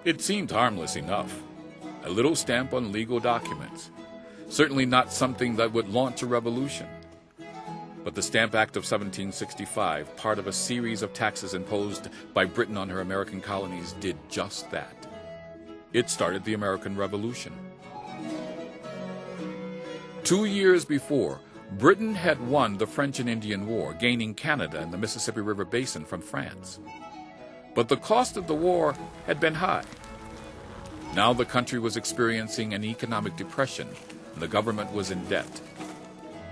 It seemed harmless enough. A little stamp on legal documents. Certainly not something that would launch a revolution. But the Stamp Act of 1765, part of a series of taxes imposed by Britain on her American colonies, did just that. It started the American Revolution. 2 years before, Britain had won the French and Indian War, gaining Canada and the Mississippi River Basin from France. But the cost of the war had been high. Now the country was experiencing an economic depression, and the government was in debt.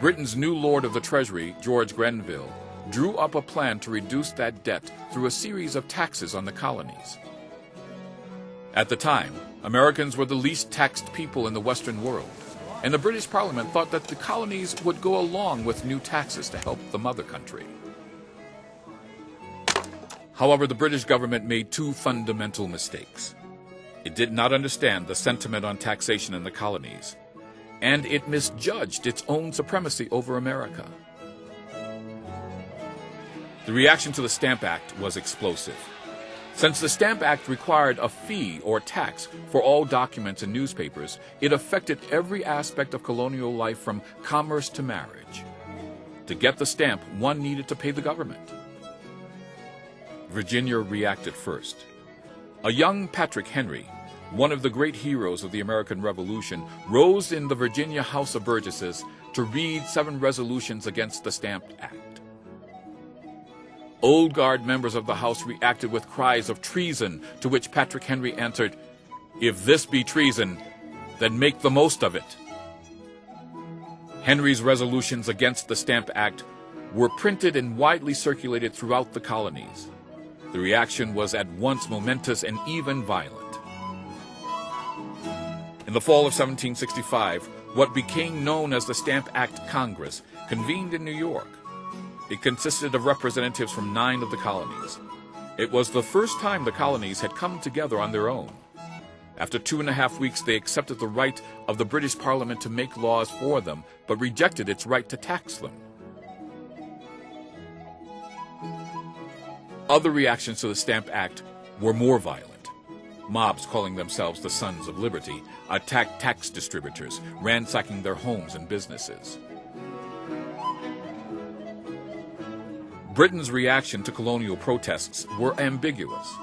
Britain's new Lord of the Treasury, George Grenville, drew up a plan to reduce that debt through a series of taxes on the colonies. At the time, Americans were the least taxed people in the Western world, and the British Parliament thought that the colonies would go along with new taxes to help the mother country. However, the British government made two fundamental mistakes. It did not understand the sentiment on taxation in the colonies, and it misjudged its own supremacy over America. The reaction to the Stamp Act was explosive. Since the Stamp Act required a fee or tax for all documents and newspapers, it affected every aspect of colonial life from commerce to marriage. To get the stamp, one needed to pay the government. Virginia reacted first. A young Patrick Henry, one of the great heroes of the American Revolution, rose in the Virginia House of Burgesses to read 7 resolutions against the Stamp Act. Old Guard members of the House reacted with cries of treason, to which Patrick Henry answered, "If this be treason, then make the most of it." Henry's resolutions against the Stamp Act were printed and widely circulated throughout the colonies. The reaction was at once momentous and even violent. In the fall of 1765, what became known as the Stamp Act Congress convened in New York. It consisted of representatives from 9 of the colonies. It was the first time the colonies had come together on their own. After 2.5 weeks, they accepted the right of the British Parliament to make laws for them, but rejected its right to tax them. Other reactions to the Stamp Act were more violent. Mobs calling themselves the Sons of Liberty attacked tax distributors, ransacking their homes and businesses. Britain's reaction to colonial protests were ambiguous.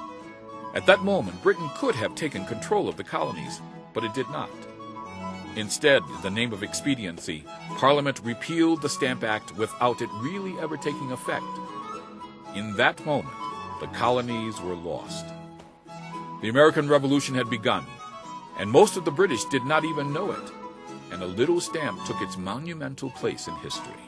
At that moment, Britain could have taken control of the colonies, but it did not. Instead, in the name of expediency, Parliament repealed the Stamp Act without it really ever taking effect. In that moment, the colonies were lost. The American Revolution had begun, and most of the British did not even know it, and a little stamp took its monumental place in history.